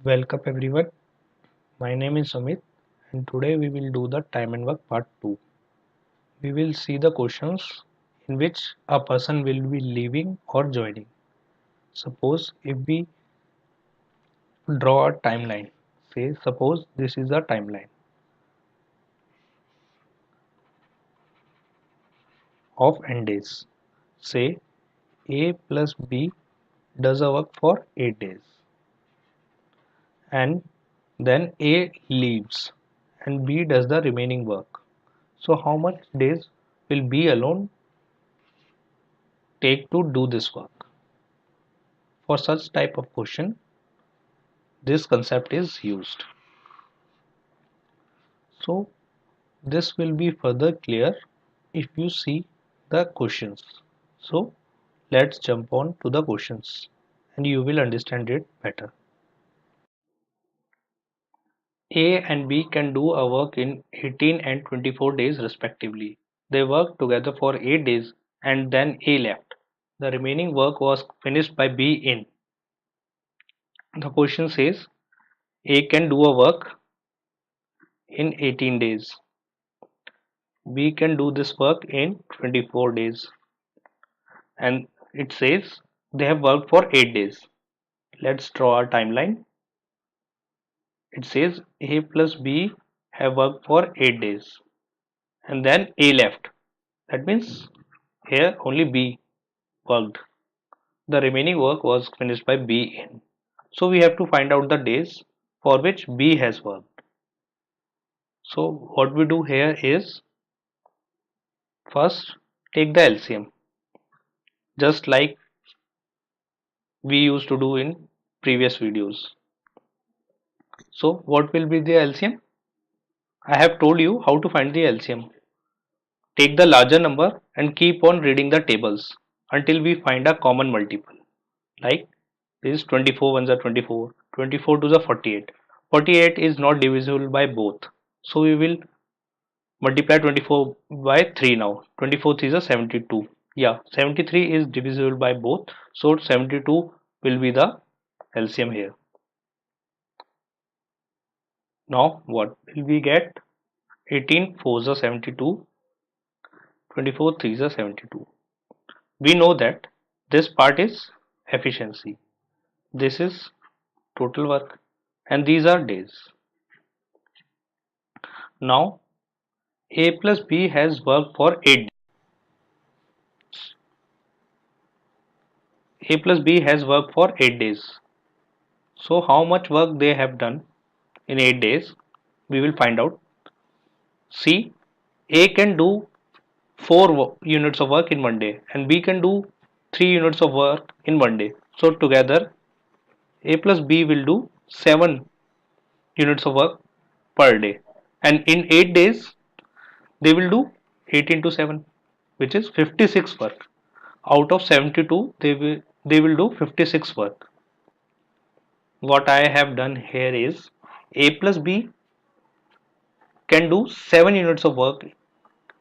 Welcome everyone. My name is Amit and today we will do the time and work part 2. We will see the questions in which a person will be leaving or joining. Suppose if we draw a timeline, say suppose this is a timeline of n days. Say A plus B does a work for 8 days and then A leaves and B does the remaining work. So how much days will B alone take to do this work? For such type of question, this concept is used. So this will be further clear if you see the questions. So let's jump on to the questions and you will understand it better. A and B can do a work in 18 and 24 days respectively. They worked together for 8 days and then A left. The remaining work was finished by B in. The question says A can do a work in 18 days. B can do this work in 24 days. And it says they have worked for 8 days. Let's draw a timeline. It says A plus B have worked for 8 days and then A left. That means here only B worked. The remaining work was finished by B in. So we have to find out the days for which B has worked. So what we do here is first take the LCM just like we used to do in previous videos. So what will be the LCM? I have told you how to find the LCM. Take the larger number and keep on reading the tables until we find a common multiple. Like this is 24 ones are 24, 24 to the 48. 48 is not divisible by both. So we will multiply 24 by 3 now. 24 is a 72. Yeah, 73 is divisible by both. So 72 will be the LCM here. Now what will we get? 18 4s are 72, 24 3s are 72. We know that this part is efficiency, this is total work, and these are days. Now A plus B has worked for 8 days. A plus B has worked for 8 days. So how much work they have done in 8 days? We will find out. See, A can do 4 units of work in one day and B can do 3 units of work in one day. So together A plus B will do 7 units of work per day, and in 8 days they will do 8 into 7, which is 56 work. Out of 72 they will do 56 work. What I have done here is A plus B can do 7 units of work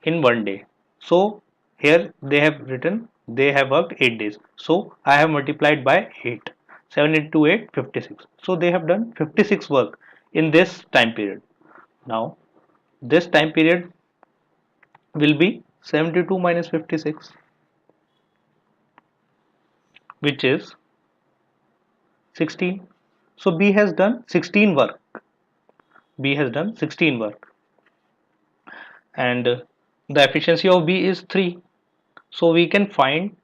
in one day. So here they have written they have worked 8 days. So I have multiplied by 8. 7 into 8 56. So they have done 56 work in this time period. Now this time period will be 72 minus 56, which is 16. So B has done 16 work. B has done 16 work and the efficiency of B is 3. So we can find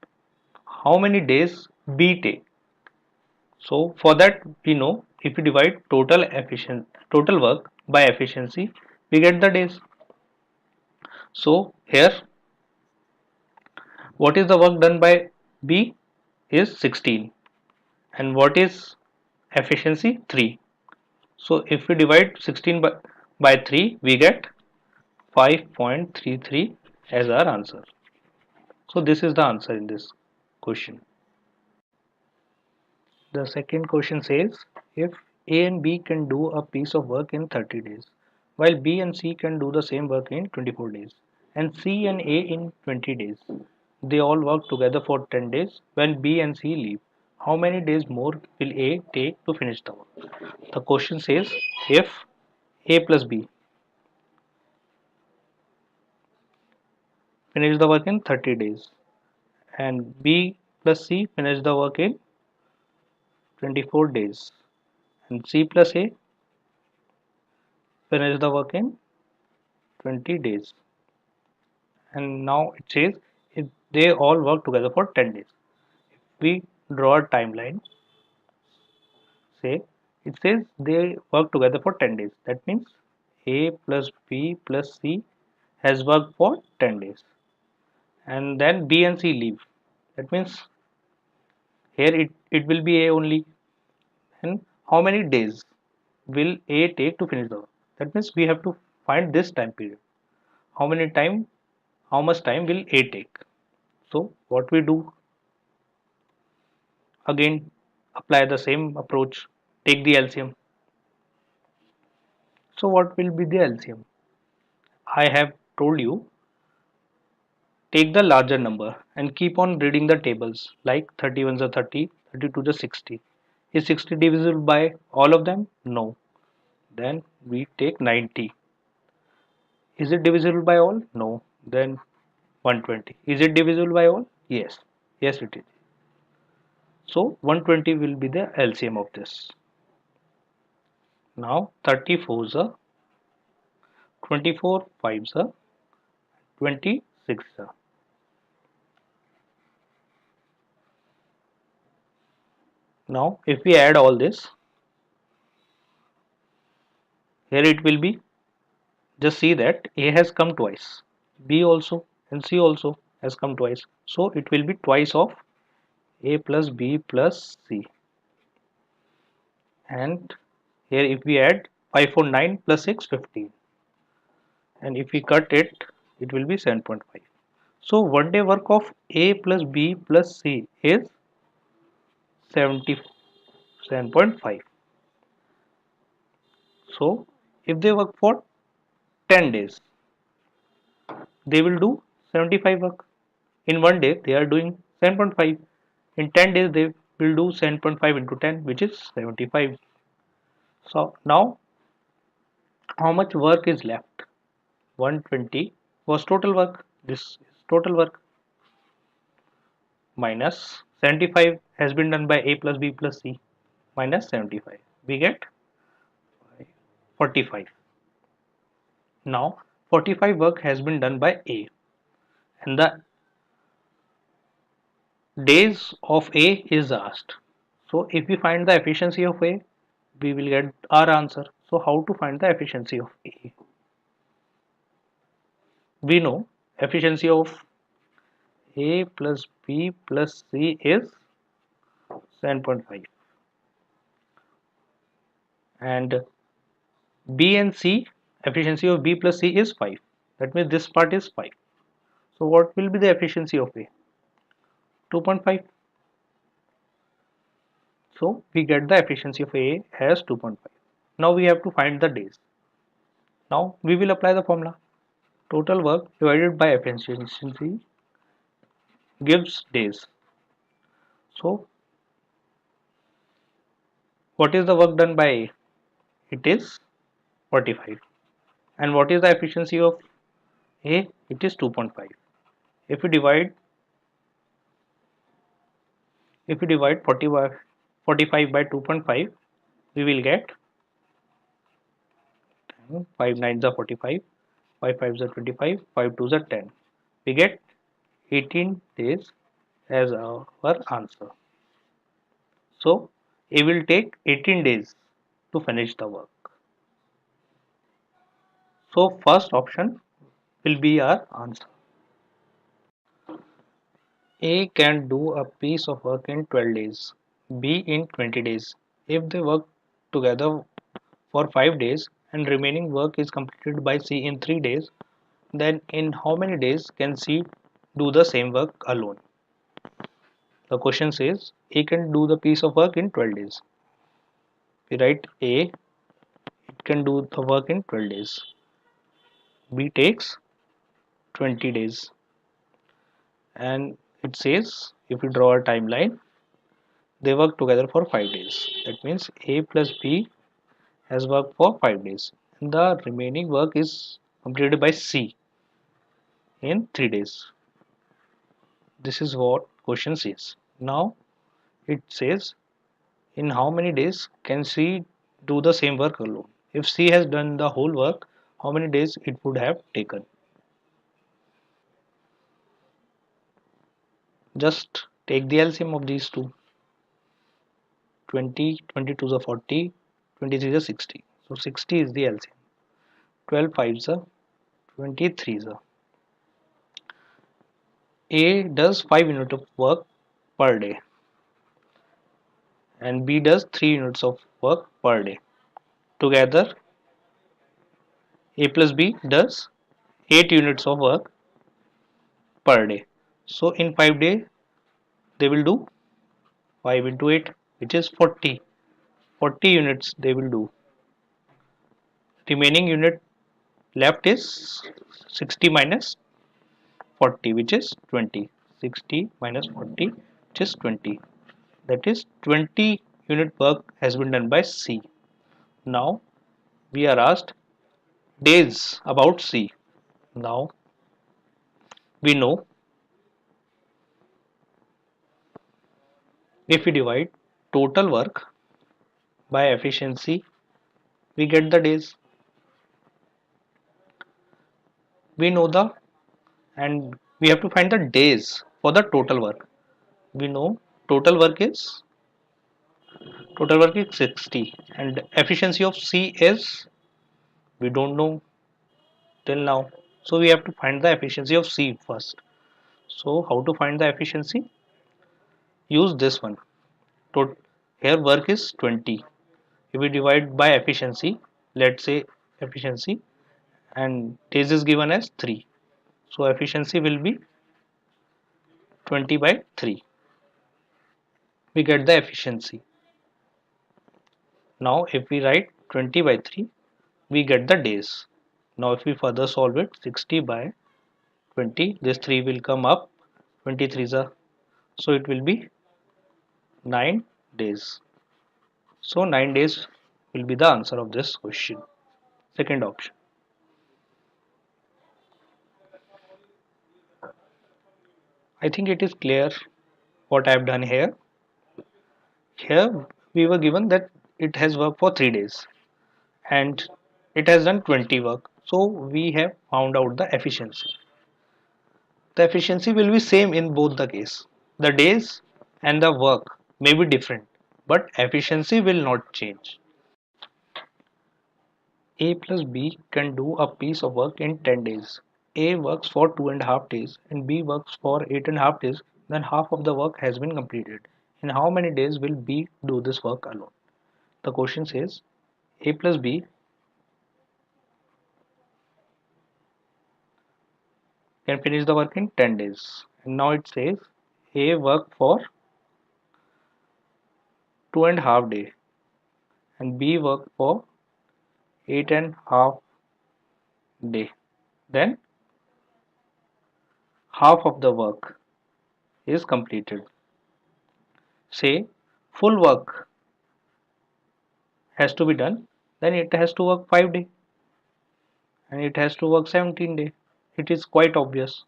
how many days B take. So for that we know if we divide total work by efficiency, we get the days. So here what is the work done by B is 16 and what is efficiency 3. So if we divide 16 by 3 we get 5.33 as our answer. So this is the answer in this question. The second question says if A and B can do a piece of work in 30 days while B and C can do the same work in 24 days and C and A in 20 days. They all work together for 10 days when B and C leave. how many days more will A take to finish the work? The question says if A plus B finish the work in 30 days and B plus C finish the work in 24 days and C plus A finish the work in 20 days, and now it says if they all work together for 10 days. We draw a timeline. Say it says they work together for 10 days. That means A plus B plus C has worked for 10 days, and then B and C leave. That means here it will be A only. And how many days will A take to finish the work? That means we have to find this time period. How much time will A take? So what we do, again apply the same approach, take the LCM. So what will be the LCM? I have told you, take the larger number and keep on reading the tables, like 31 is 30, 32 is 60. Is 60 divisible by all of them? No. Then we take 90. Is it divisible by all? No. Then 120. Is it divisible by all? Yes. Yes, it is. So 120 will be the LCM of this. Now 34 is a 24 5s are 26 are. Now if we add all this, here it will be, just see that A has come twice, B also and C also has come twice. So it will be twice of A plus B plus C. And here if we add 5 4 9 plus 6 15, and if we cut it, it will be 7.5. So one day work of A plus B plus C is 77.5. So if they work for 10 days, they will do 75 work. In one day they are doing 7.5. In 10 days they will do 7.5 into 10, which is 75. So now how much work is left? 120 was total work. This is total work, minus 75 has been done by A plus B plus C, minus 75. We get 45. Now 45 work has been done by A, and the days of A is asked. So if we find the efficiency of A, we will get our answer. So how to find the efficiency of A? We know efficiency of A plus B plus C is 7.5, and B and C, efficiency of B plus C is 5. That means this part is 5. So what will be the efficiency of A? 2.5. So we get the efficiency of A as 2.5. Now we have to find the days. Now we will apply the formula. Total work divided by efficiency gives days. So what is the work done by A? It is 45. And what is the efficiency of A? It is 2.5. If we divide 45 by 2.5, we will get 5 9s are 45, 5 5s are 25, 5 2s are 10. We get 18 days as our answer. So it will take 18 days to finish the work. So first option will be our answer. A can do a piece of work in 12 days, B in 20 days. If they work together for 5 days and remaining work is completed by C in 3 days, then in how many days can C do the same work alone? The question says A can do the piece of work in 12 days. We write A, it can do the work in 12 days. B takes 20 days. And it says if we draw a timeline, they work together for 5 days. That means A plus B has worked for 5 days. And the remaining work is completed by C in 3 days. This is what question says. Now it says in how many days can C do the same work alone? If C has done the whole work, how many days it would have taken? Just take the LCM of these two. 20, 22 is a 40, 23 is a 60. So 60 is the LCM. 12 5s are 23 is A does 5 units of work per day and B does 3 units of work per day. Together A plus B does 8 units of work per day. So in 5 days they will do 5 into 8, which is 40. 40 units they will do. Remaining unit left is 60 minus 40, which is 20. 60 minus 40, which is 20. That is 20 unit work has been done by C. Now we are asked days about C. Now we know if we divide total work by efficiency, we get the days. We know the and we have to find the days for the total work. We know total work is 60 and efficiency of C is we don't know till now. So we have to find the efficiency of C first. So how to find the efficiency? Use this one. Here work is 20. If we divide by efficiency, let's say efficiency and days is given as 3. So efficiency will be 20 by 3. We get the efficiency. Now if we write 20 by 3, we get the days. Now if we further solve it, 60 by 20, this 3 will come up, 23 is a, so it will be 9 days. So 9 days will be the answer of this question. Second option. I think it is clear what I have done here. Here we were given that it has worked for 3 days and it has done 20 work. So we have found out the efficiency. The efficiency will be same in both the case. The days and the work may be different, but efficiency will not change. A plus B can do a piece of work in 10 days. A works for 2.5 days and B works for 8.5 days, then half of the work has been completed. In how many days will B do this work alone? The question says A plus B can finish the work in 10 days. And now it says A worked for 2.5 days and B worked for 8.5 days. Then half of the work is completed. Say full work has to be done, then it has to work 5 days and it has to work 17 days. It is quite obvious.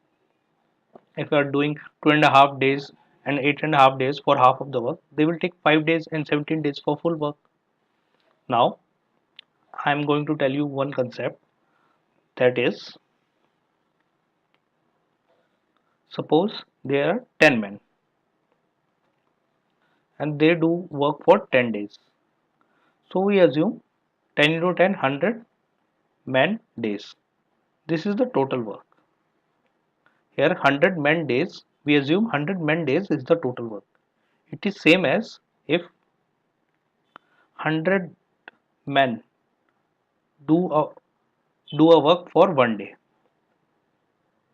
If you are doing 2.5 days and 8.5 days for half of the work, they will take 5 days and 17 days for full work. Now I am going to tell you one concept, that is, suppose there are 10 men and they do work for 10 days. So we assume 10 into 10 100 man days. This is the total work. Here 100 man days, we assume 100 man days is the total work. It is same as if 100 men do a work for 1 day.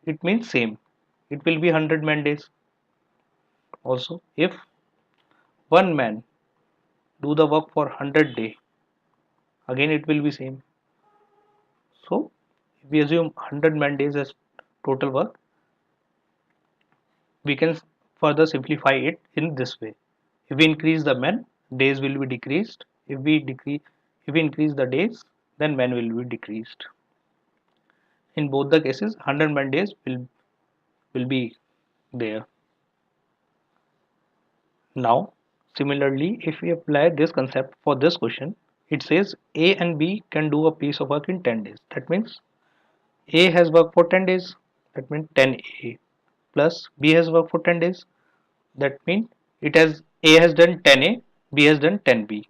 It means same. It will be 100 man days. Also, if one man do the work for 100 day, again it will be same. So if we assume 100 man days as total work, we can further simplify it in this way. If we increase the men, days will be decreased. If we increase the days, then men will be decreased. In both the cases, 100 man days will be there. Now, similarly, if we apply this concept for this question, it says A and B can do a piece of work in 10 days. That means A has worked for 10 days. That means 10A plus B has worked for 10 days. That means A has done 10A, B has done 10B.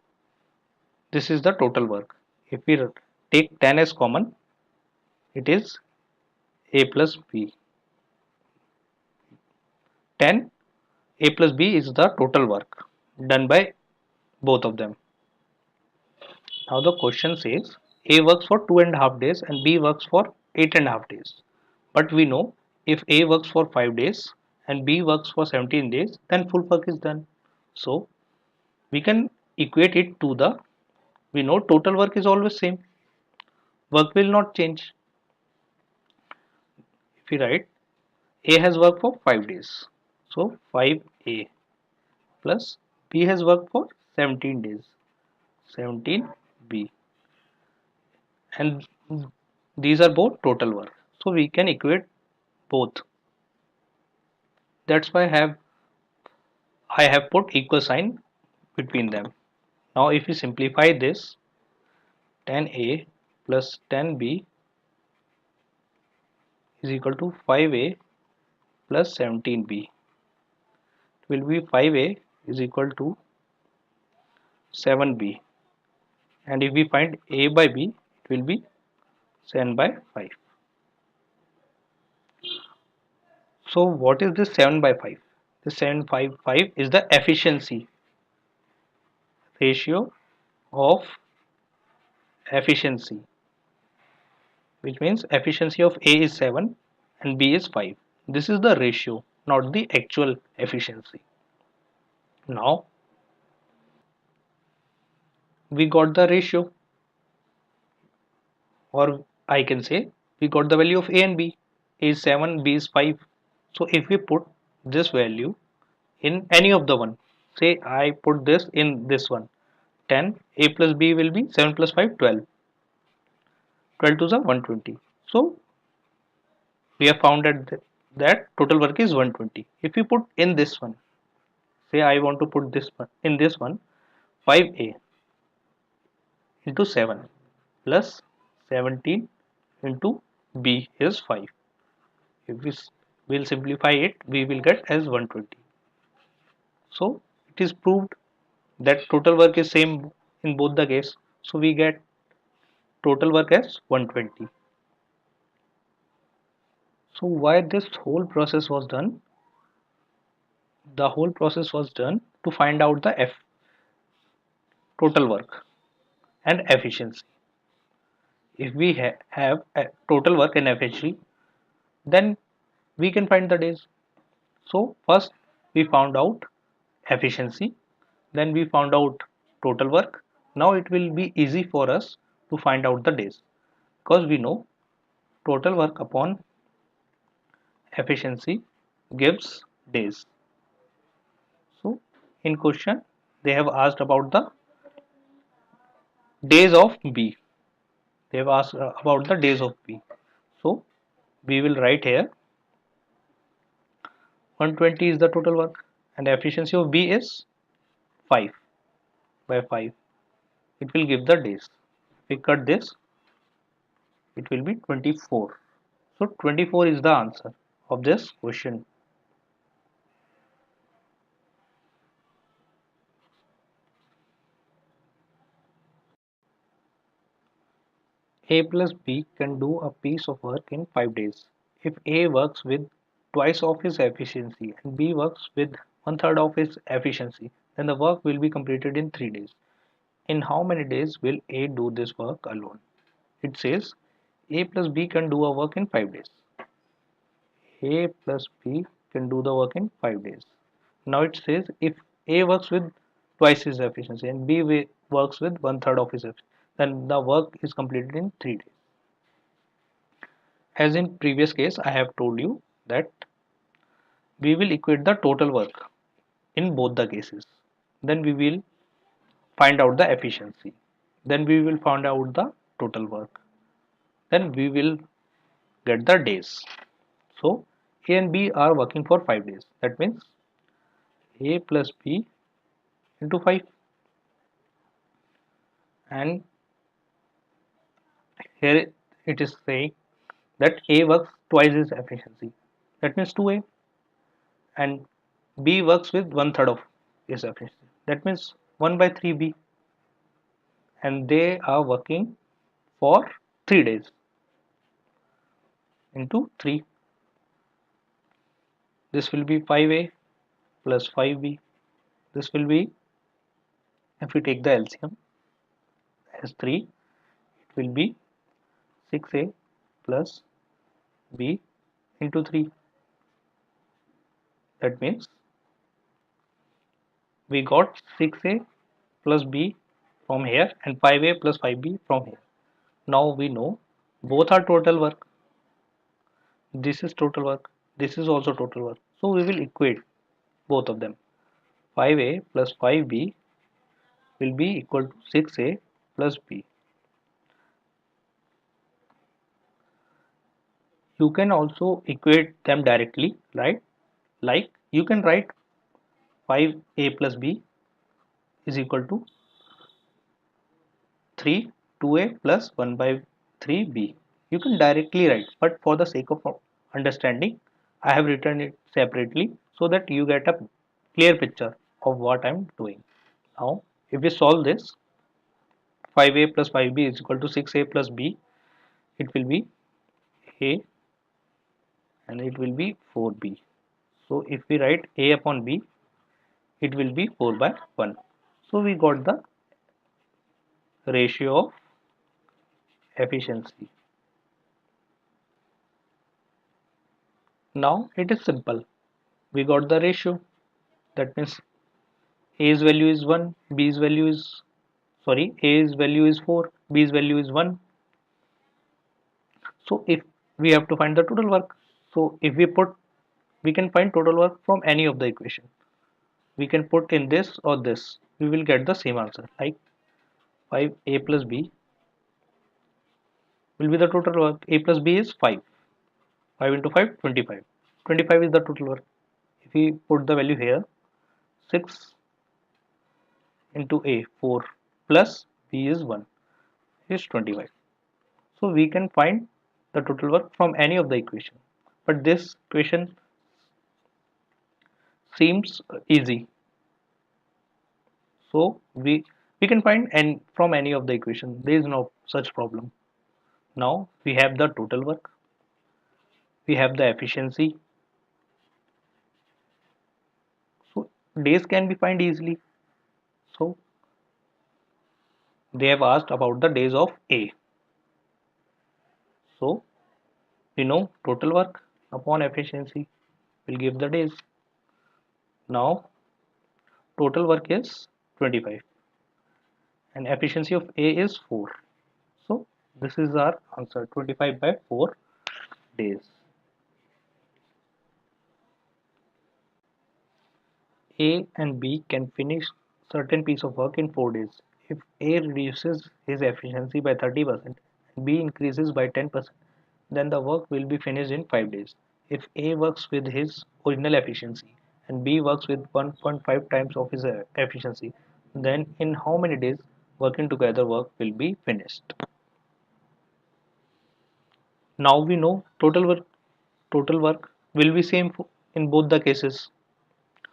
This is the total work. If we take 10 as common, it is A plus B. 10 A plus B is the total work done by both of them. Now the question says A works for 2.5 days and B works for 8.5 days. But we know if A works for 5 days and B works for 17 days, then full work is done. So we can equate it to we know total work is always same. Work will not change. If we write A has worked for 5 days. So 5A plus B has worked for 17 days. 17B. And these are both total work. So we can equate both. That's why I have put equal sign between them. Now if we simplify this, 10A plus 10B is equal to 5A plus 17B. It will be 5A is equal to 7B. And if we find A by B, it will be 7 by 5. So what is this 7 by 5? The 7 by 5 is the efficiency ratio of efficiency, which means efficiency of A is 7 and B is 5. This is the ratio, not the actual efficiency. Now we got the ratio, or I can say we got the value of A and B. A is 7, B is 5. So if we put this value in any of the one, say I put this in this one, 10, A plus B will be 7 plus 5, 12. 12 to the 120. So we have found that total work is 120. If we put in this one, say I want to put this one in this one, 5A into 7 plus 17 into B is 5. If we will simplify it, we will get as 120. So it is proved that total work is same in both the case. So we get total work as 120. So why this whole process was done? The whole process was done to find out the total work and efficiency. If we have a total work and efficiency, then we can find the days. So first we found out efficiency, then we found out total work. Now it will be easy for us to find out the days, because we know total work upon efficiency gives days. So in question they have asked about the days of B. They have asked about the days of B. So we will write here 120 is the total work and the efficiency of B is 5 by 5. It will give the days. We cut this, it will be 24. So 24 is the answer of this question. A plus B can do a piece of work in 5 days. If A works with twice of his efficiency and B works with one third of his efficiency, then the work will be completed in 3 days. In how many days will A do this work alone? It says A plus B can do a work in 5 days. A plus B can do the work in 5 days. Now it says if A works with twice his efficiency and B works with one third of his efficiency, then the work is completed in 3 days. As in previous case, I have told you that we will equate the total work in both the cases. then we will find out the efficiency, then we will find out the total work, then we will get the days. So A and B are working for 5 days. That means A plus B into 5, and here it is saying that A works twice its efficiency. That means 2A, and B works with one third of its efficiency. That means 1 by 3B, and they are working for 3 days into 3. This will be 5A plus 5B. This will be, if we take the LCM as 3, it will be 6A plus B into 3. That means we got 6A plus B from here and 5A plus 5B from here. Now we know both are total work. This is total work. This is also total work. So we will equate both of them. 5A plus 5B will be equal to 6A plus B. You can also equate them directly, right? Like you can write 5A plus B is equal to 3 2A plus 1 by 3B. You can directly write, but for the sake of understanding, I have written it separately so that you get a clear picture of what I am doing. Now, if we solve this, 5A plus 5B is equal to 6A plus B, it will be A and it will be 4B. So, if we write A upon B, it will be 4 by 1. So, we got the ratio of efficiency. Now, it is simple. We got the ratio. That means A's value is 1, B's value is, sorry, A's value is 4, B's value is 1. So if we have to find the total work, so if we can find total work from any of the equation. We can put in this or this. We will get the same answer, like 5A plus B will be the total work. A plus B is 5. 5 into 5, 25. 25 is the total work. If we put the value here, 6 into A, 4 plus B is 1 is 25. So we can find the total work from any of the equation. But this equation seems easy. So we can find and from any of the equation. There is no such problem. Now we have the total work. We have the efficiency. So days can be find easily. So they have asked about the days of A. So we know total work upon efficiency will give the days. Now total work is 25 and efficiency of A is 4. So this is our answer, 25 by 4 days. A and B can finish certain piece of work in 4 days. If A reduces his efficiency by 30% and B increases by 10%, then the work will be finished in 5 days. If A works with his original efficiency and B works with 1.5 times of his efficiency, then in how many days working together work will be finished? Now we know total work will be same in both the cases.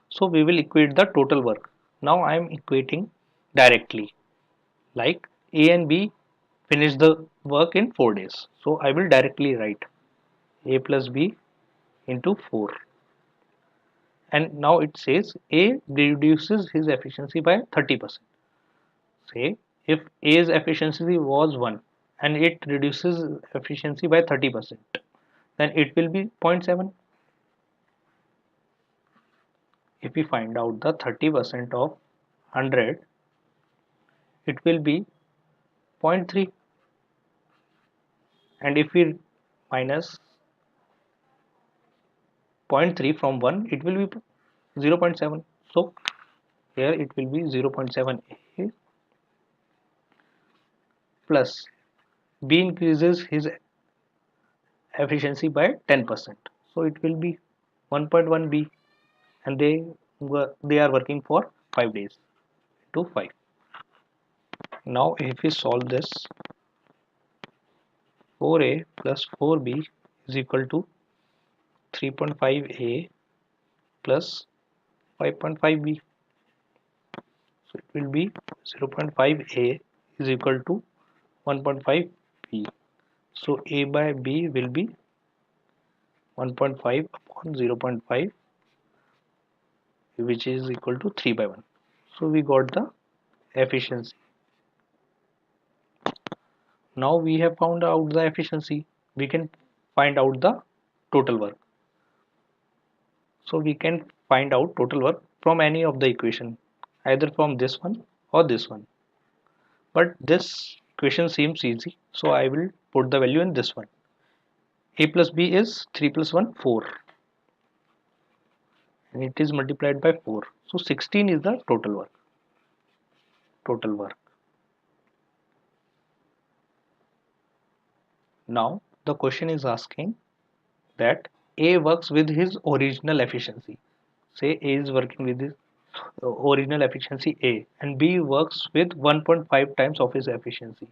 So we will equate the total work. Now I am equating directly, like A and B finish the work in 4 days. So I will directly write A plus B into 4. And now it says A reduces his efficiency by 30%. Say if A's efficiency was 1 and it reduces efficiency by 30%, then it will be 0.7. If we find out the 30% of 100, it will be 0.3, and if we minus 0.3 from 1, it will be 0.7. So here it will be 0.7a plus B increases his efficiency by 10%. So it will be 1.1b, and they are working for 5 days to 5. Now if we solve this, 4a plus 4b is equal to 3.5a plus 5.5b. So it will be 0.5a is equal to 1.5b. So a by b will be 1.5 upon 0.5, which is equal to 3 by 1. So we got the efficiency. Now we have found out the efficiency, we can find out the total work. So we can find out total work from any of the equation, either from this one or this one. But this equation seems easy, so I will put the value in this one. A plus b is 3 plus 1 4, and it is multiplied by 4. So 16 is the total work. Now the question is asking that A works with his original efficiency. Say A is working with his original efficiency A, and B works with 1.5 times of his efficiency.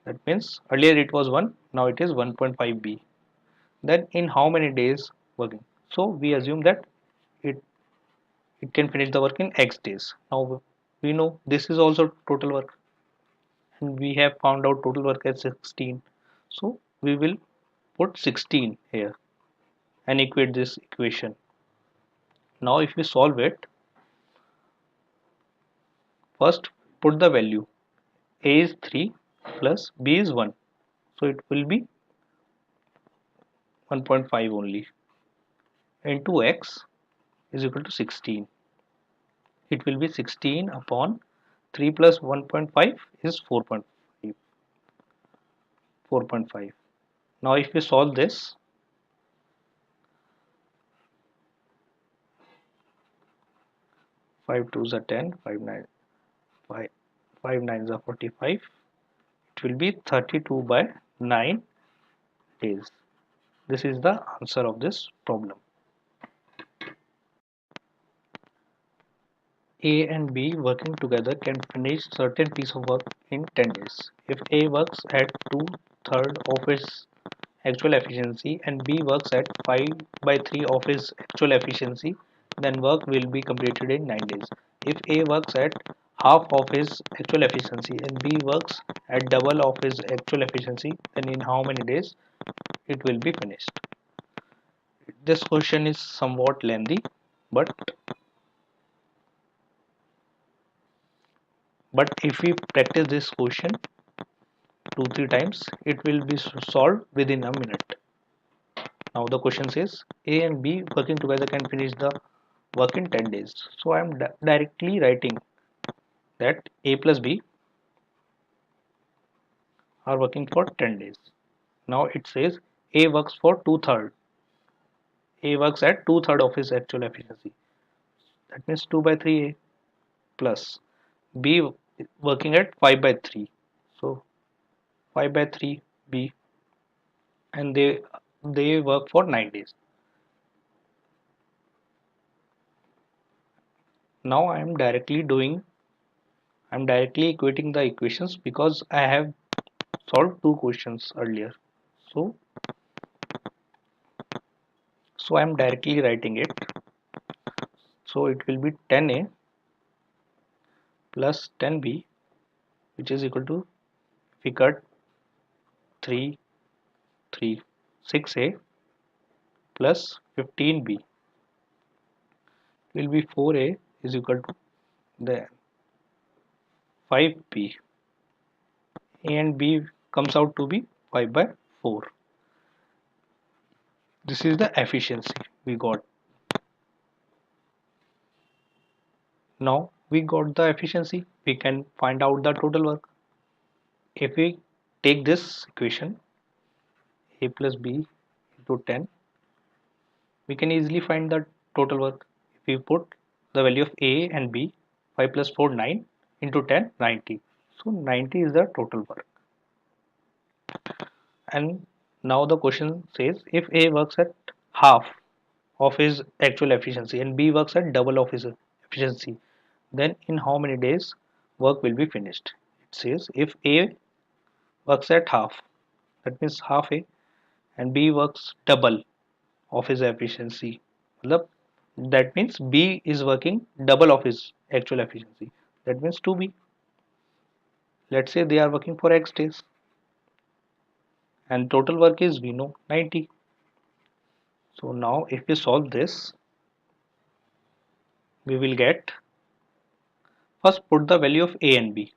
That means earlier it was 1, now it is 1.5b. Then in how many days working? So we assume that it, it can finish the work in X days. Now we know this is also total work, and we have found out total work as 16. So we will put 16 here and equate this equation. Now if we solve it, first put the value. A is 3 plus B is 1. So it will be 1.5 only, into X is equal to 16. It will be 16 upon 3 plus 1.5 is 4.5. 4.5. Now if we solve this, 5 2s are 10, 5 9s are 45. It will be 32 by 9 days. This is the answer of this problem. A and B working together can finish certain piece of work in 10 days. If A works at 2/3 of its actual efficiency and B works at 5 by 3 of its actual efficiency, then work will be completed in 9 days. If A works at half of his actual efficiency and B works at double of his actual efficiency, then in how many days it will be finished? This question is somewhat lengthy, but if we practice this question 2-3 times, it will be solved within a minute. Now the question says A and B working together can finish the work in 10 days. So I am directly writing that A plus B are working for 10 days. Now it says A works for 2/3. A works at 2/3 of his actual efficiency. That means 2 by 3A plus B working at 5 by 3. So 5 by 3 B, and they work for 9 days. Now I'm directly equating the equations because I have solved two questions earlier. So I'm directly writing it. So it will be 10a plus 10b, which is equal to, if we cut 3 3 6a plus 15b will be 4a is equal to the 5b. A and b comes out to be 5 by 4. This is the efficiency we got. Now we got the efficiency, we can find out the total work. If we take this equation A plus B into 10, we can easily find the total work. If we put the value of A and B. 5 plus 4 9 into 10 90. So 90 is the total work. And now the question says if A works at half of his actual efficiency and B works at double of his efficiency, then in how many days work will be finished? It says if A works at half, that means half A, and B works double of his efficiency. That means B is working double of his actual efficiency. That means 2B. Let's say they are working for X days and total work is we know 90. So now if we solve this, we will get, first put the value of A and B.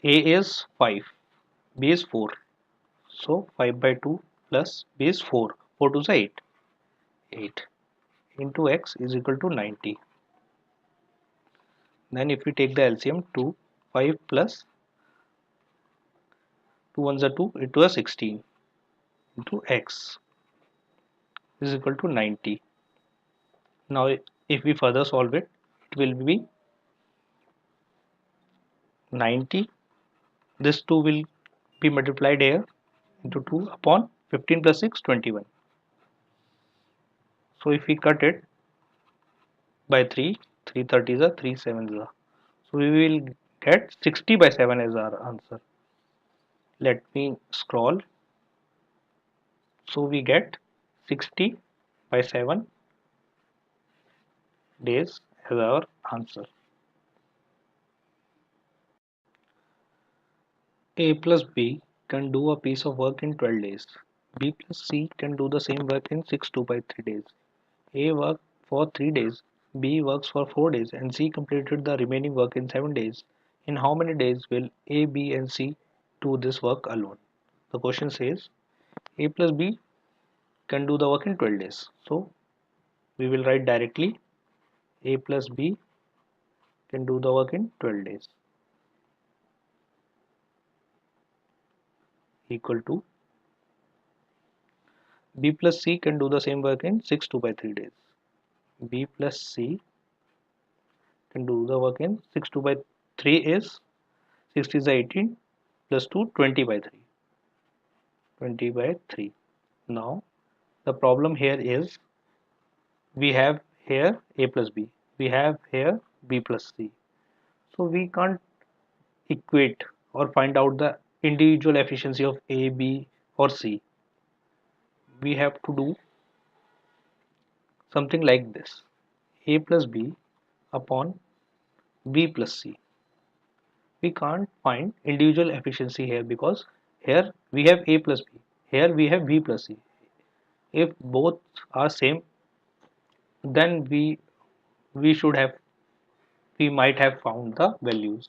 A is 5, B is 4. So 5 by 2 plus B is 4. 4 to the 8. 8 into X is equal to 90. Then if we take the LCM, 2, 5 plus 2 ones are 2, it was 16 into X is equal to 90. Now if we further solve it, it will be 90. This 2 will be multiplied here into 2 upon 15 plus 6 21. So if we cut it by 3, 3 30s are 3 7s are. So we will get 60 by 7 as our answer. Let me scroll. So we get 60 by 7 days as our answer. A plus B can do a piece of work in 12 days. B plus C can do the same work in 6 2 by 3 days. A worked for 3 days, B works for 4 days, and C completed the remaining work in 7 days. In how many days will A, B, and C do this work alone? The question says A plus B can do the work in 12 days. So we will write directly A plus B can do the work in 12 days equal to B plus C can do the same work in 6 2 by 3 days. B plus C can do the work in 6 2 by 3 is 60 is 18 plus 2 20 by 3. 20 by 3. Now the problem here is we have here A plus B, we have here B plus C. So we can't equate or find out the individual efficiency of A, B or C. We have to do something like this: A plus B upon B plus C. We can't find individual efficiency here because here we have A plus B, here we have B plus C. If both are same, then we should have, we might have found the values,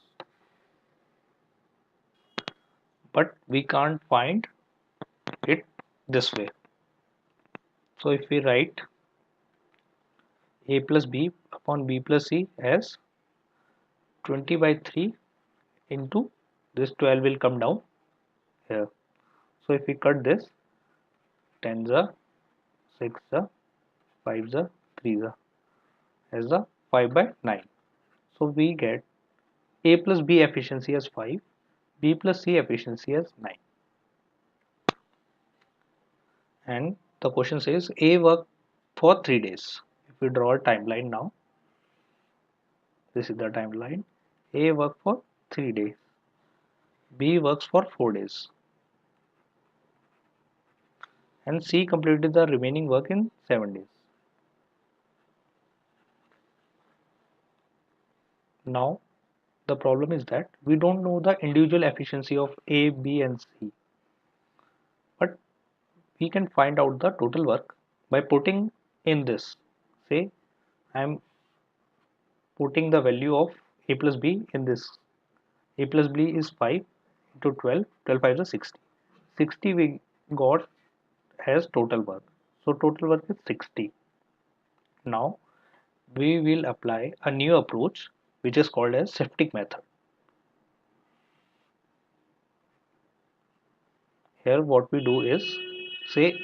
but we can't find it this way. So if we write A plus B upon B plus C as 20 by 3 into this 12 will come down here. So if we cut this, 10s are 6s are 5s are 3s are as the 5 by 9. So we get A plus B efficiency as 5, B plus C efficiency as 9. And the question says A worked for 3 days. If we draw a timeline now, this is the timeline. A worked for 3 days, B works for 4 days, and C completed the remaining work in 7 days. Now the problem is that we don't know the individual efficiency of A, B and C, but we can find out the total work by putting in this. Say I am putting the value of A plus B in this. A plus B is 5 into 12, 12 5 is 60. 60 we got as total work. So total work is 60. Now we will apply a new approach which is called as shifting method. Here what we do is, say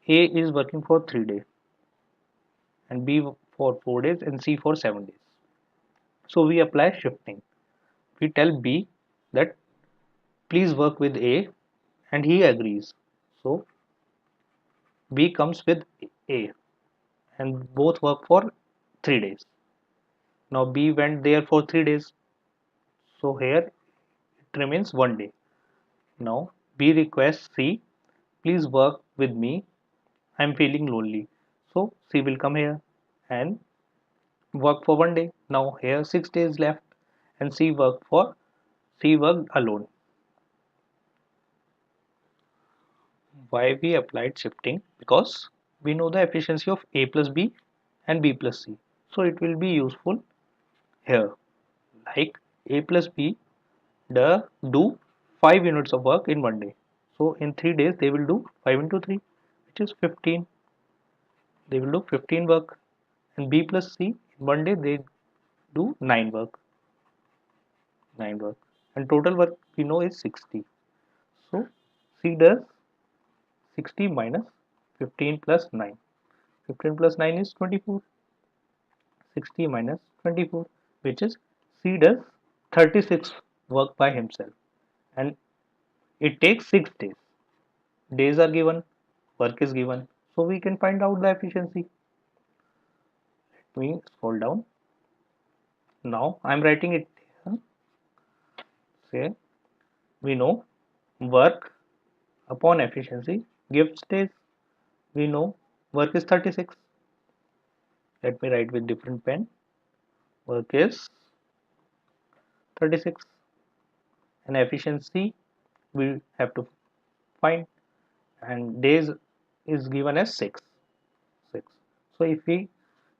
A is working for 3 days and B for 4 days and C for 7 days. So we apply shifting. We tell B that please work with A and he agrees. So B comes with A and both work for 3 days. Now B went there for 3 days. So here it remains 1 day. Now B requests C, please work with me. I'm feeling lonely. So C will come here and work for 1 day. Now here 6 days left and C worked alone. Why we applied shifting? Because we know the efficiency of A plus B and B plus C. So it will be useful here. Like A plus B do 5 units of work in 1 day. So in 3 days they will do 5 into 3, which is 15. They will do 15 work. And B plus C in 1 day they do 9 work. 9 work. And total work we know is 60. So C does 60 minus 15 plus 9. 15 plus 9 is 24. 60 minus 24, which is C does 36 work by himself and it takes 6 days. Days are given, work is given, so we can find out the efficiency. Let me scroll down. Now I'm writing it here. Say we know work upon efficiency gives days. We know work is 36. Let me write with different pen. Work is 36 and efficiency we have to find, and days is given as 6. So if we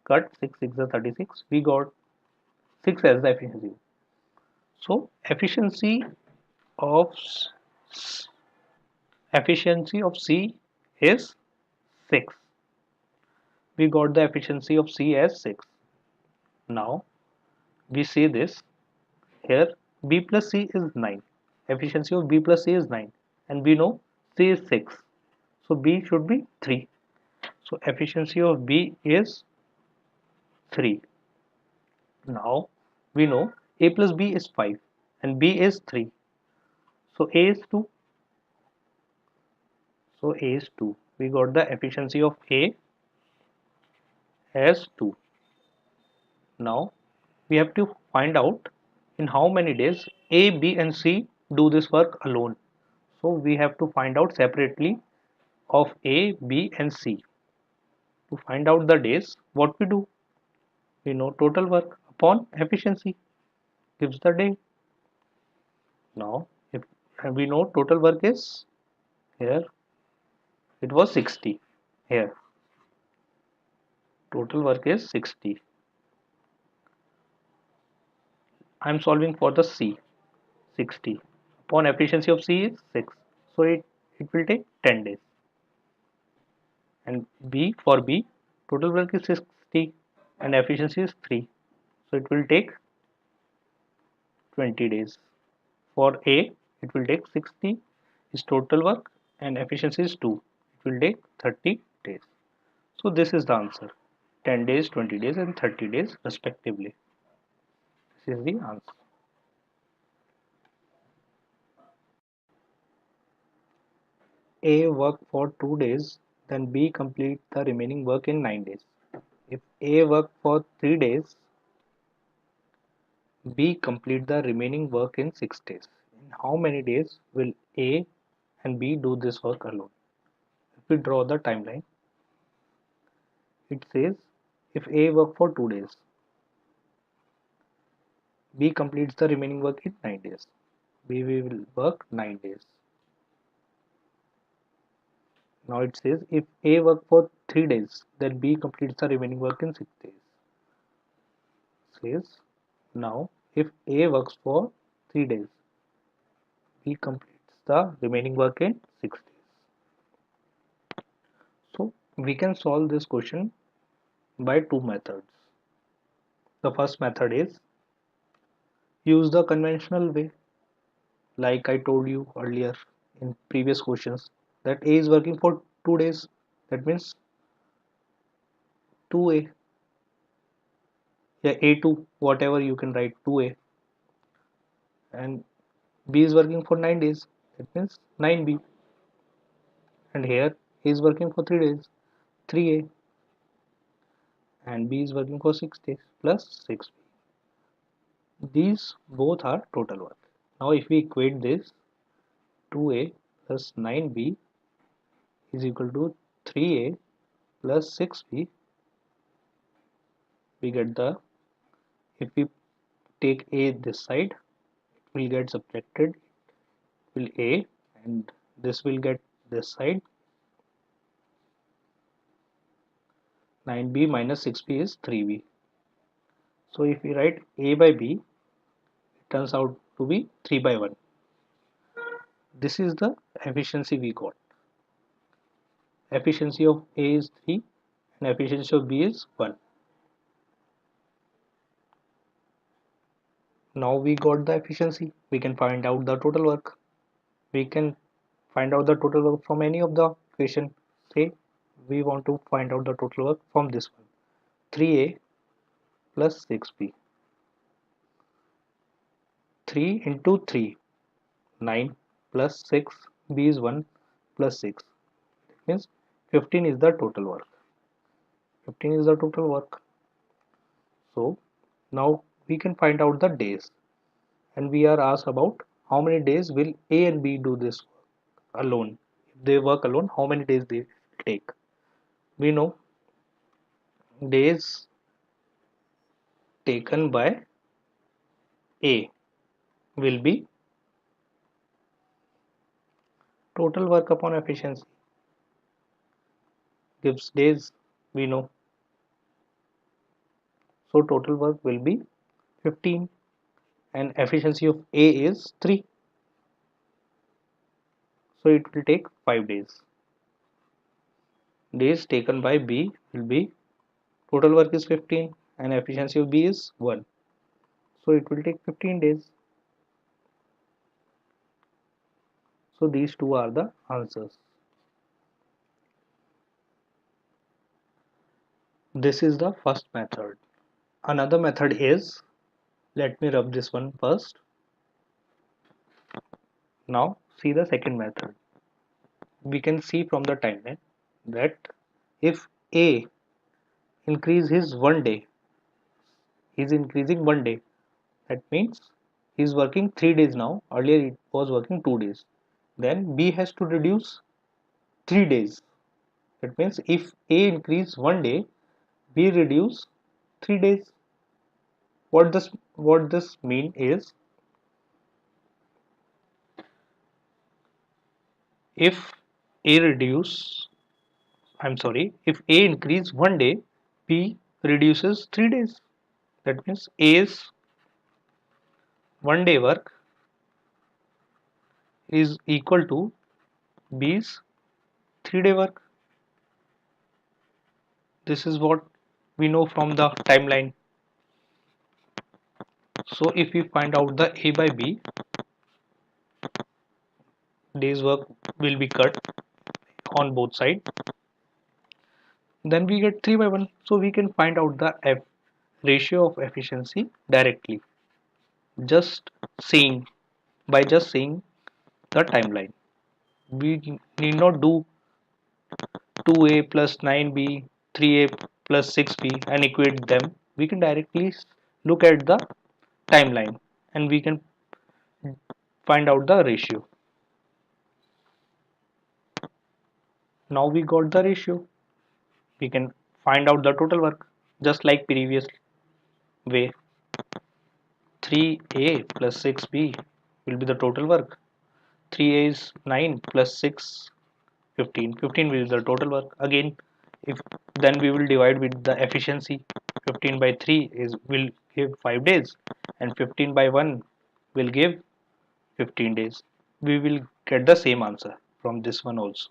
cut 6 6 is 36, we got 6 as the efficiency. So of efficiency of C is 6. We got the efficiency of C as 6. Now we see this here, B plus C is 9. Efficiency of B plus C is 9 and we know C is 6. So B should be 3. So efficiency of B is 3. Now we know A plus B is 5 and B is 3. So A is 2. So A is 2. We got the efficiency of A as 2. Now we have to find out in how many days A, B and C do this work alone. So we have to find out separately of A, B and C. To find out the days, what we do? We know total work upon efficiency gives the day. Now if we know total work is here, it was 60. Here total work is 60. I am solving for the C. 60 upon efficiency of C is 6, so it will take 10 days. And B, for B total work is 60 and efficiency is 3, so it will take 20 days. For A it will take 60 is total work and efficiency is 2, it will take 30 days. So this is the answer, 10 days, 20 days and 30 days respectively. This is the answer. A work for 2 days, then B complete the remaining work in 9 days. If A work for 3 days, B complete the remaining work in 6 days. In how many days will A and B do this work alone? If we draw the timeline, it says if A work for 2 days, B completes the remaining work in 9 days. B will work 9 days. Now it says if A work for 3 days, then B completes the remaining work in 6 days. Says now if A works for 3 days, B completes the remaining work in 6 days. So we can solve this question by two methods. The first method is use the conventional way, like I told you earlier in previous questions that A is working for 2 days, that means 2A. Yeah, A2, whatever you can write 2A, and B is working for 9 days, that means 9B, and here he is working for 3 days, 3A, and B is working for 6 days plus 6B. These both are total work. Now if we equate this, 2A plus 9B is equal to 3A plus 6B, we get the, if we take A this side, it will get subtracted, will A, and this will get this side, 9B minus 6B is 3B. So if we write A by B, it turns out to be 3 by 1. This is the efficiency we got. Efficiency of A is 3 and efficiency of B is 1. Now we got the efficiency. We can find out the total work. We can find out the total work from any of the equation. Say we want to find out the total work from this one. 3A plus 6B. 3 into 3, 9 plus 6, B is 1 plus 6. It means 15 is the total work. 15 is the total work. So now we can find out the days, and we are asked about how many days will A and B do this work alone. If they work alone, how many days they take. We know days taken by A will be total work upon efficiency, gives days, we know. So total work will be 15 and efficiency of A is 3. So it will take 5 days. Days taken by B will be, total work is 15 and efficiency of B is 1. So it will take 15 days. So these two are the answers. This is the first method. Another method is, let me rub this one first. Now see the second method. We can see from the timeline that if A increase his 1 day, he is increasing 1 day. That means he is working 3 days now. Earlier it was working 2 days. Then B has to reduce 3 days. That means if A increase 1 day, B reduce 3 days. What this mean is, if A reduce, if A increase 1 day, B reduces 3 days. That means A's 1 day work is equal to B's 3 day work. This is what we know from the timeline. So if we find out the A by B, day's work will be cut on both sides. Then we get 3 by 1. So we can find out the ratio of efficiency directly, just seeing, by just seeing the timeline. We need not do 2A plus 9B, 3A plus 6B and equate them. We can directly look at the timeline and we can find out the ratio. Now we got the ratio. We can find out the total work just like previous way. 3A plus 6B will be the total work. 3A is 9 plus 6, 15. 15 will be the total work. Again, if then we will divide with the efficiency. 15 by 3 is will give 5 days and 15 by 1 will give 15 days. We will get the same answer from this one also.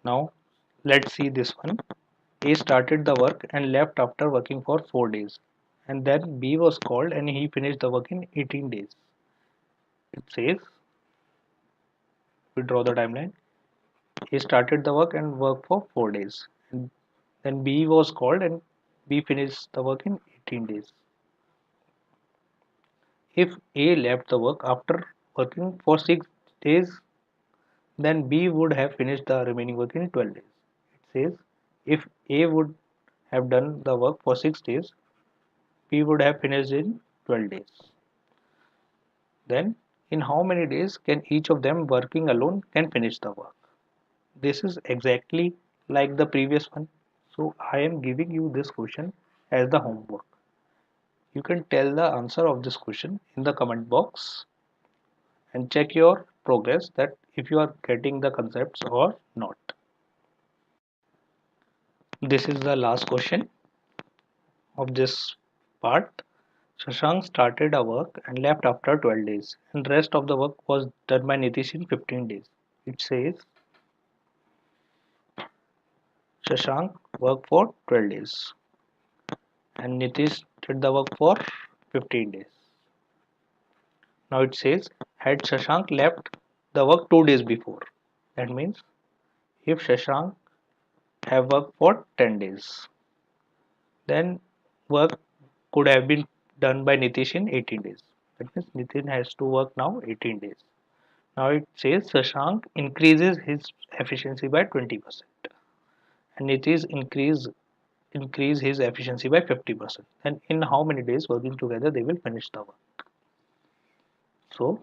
Now let's see this one. A started the work and left after working for 4 days, and then B was called and he finished the work in 18 days. It says, we draw the timeline. He started the work and worked for 4 days. And Then B was called and B finished the work in 18 days. If A left the work after working for 6 days, then B would have finished the remaining work in 12 days. It says if A would have done the work for 6 days, B would have finished in 12 days. Then in how many days can each of them working alone can finish the work? This is exactly like the previous one. So I am giving you this question as the homework. You can tell the answer of this question in the comment box and check your progress that if you are getting the concepts or not. This is the last question of this part. Shashank started a work and left after 12 days, and the rest of the work was done by Nitish in 15 days. It says Shashank worked for 12 days and Nitish did the work for 15 days. Now it says had Shashank left the work 2 days before. That means if Shashank have worked for 10 days, then work could have been done by Nitish in 18 days. That means Nitin has to work now 18 days. Now it says Shashank increases his efficiency by 20% and Nitish increase his efficiency by 50%. And in how many days working together they will finish the work? So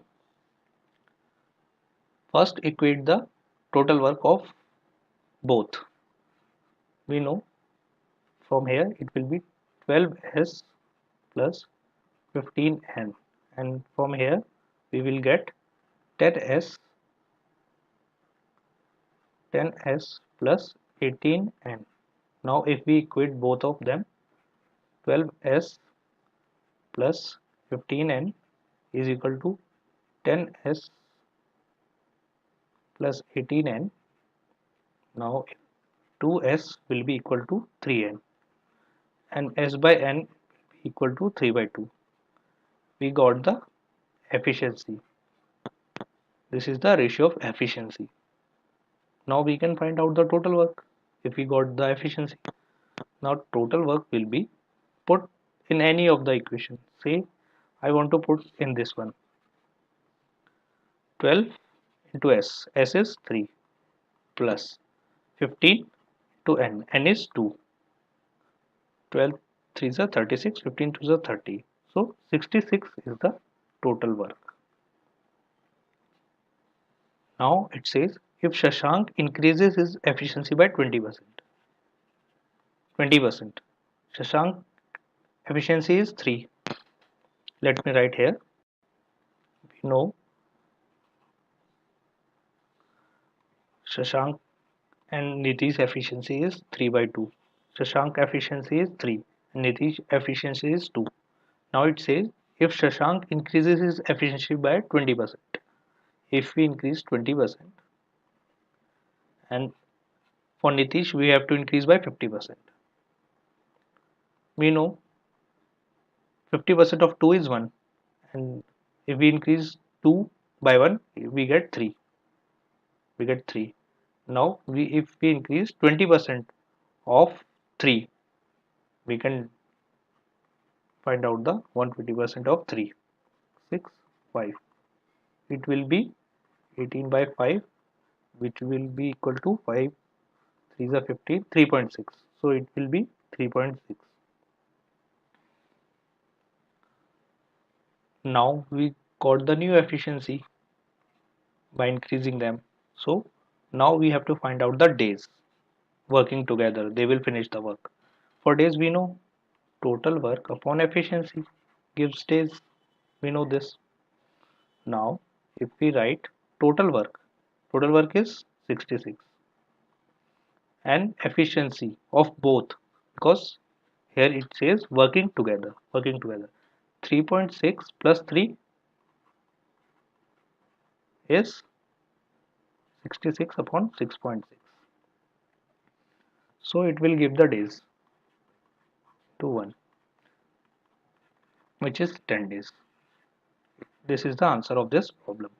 first equate the total work of both. We know from here it will be 12s plus 15n, and from here we will get 10s 10s plus 18n. Now if we equate both of them, 12s plus 15n is equal to 10s plus 18n. Now 2s will be equal to 3n and s by n will be equal to 3 by 2. We got the efficiency. This is the ratio of efficiency. Now we can find out the total work if we got the efficiency. Now total work will be put in any of the equations. Say I want to put in this one 12 into s. S is 3 plus 15 to n. N is 2. 12 3s are 36, 15 2s are 30. So 66 is the total work. Now it says if Shashank increases his efficiency by 20%. 20%. Shashank efficiency is 3. Let me write here. We know Shashank and Nitish efficiency is 3 by 2. Shashank efficiency is 3 and Nitish efficiency is 2. Now it says if Shashank increases his efficiency by 20%. If we increase 20% and for Nitish we have to increase by 50%. We know 50% of 2 is 1 and if we increase 2 by 1 we get 3. We get 3. Now if we increase 20% of 3 we can find out the 120% of 3. 6 5. It will be 18 by 5 which will be equal to 5 3 is a 15 3.6. So it will be 3.6. Now we got the new efficiency by increasing them. So now we have to find out the days working together. They will finish the work. For days we know total work upon efficiency gives days. We know this. Now if we write total work is 66 and efficiency of both because here it says working together 3.6 plus 3 is 66 upon 6.6. So it will give the days to 1 which is 10 days. This is the answer of this problem.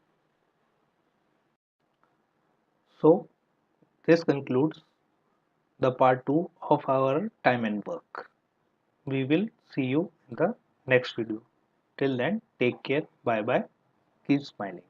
So this concludes the part 2 of our time and work. We will see you in the next video. Till then, take care. Bye bye. Keep smiling.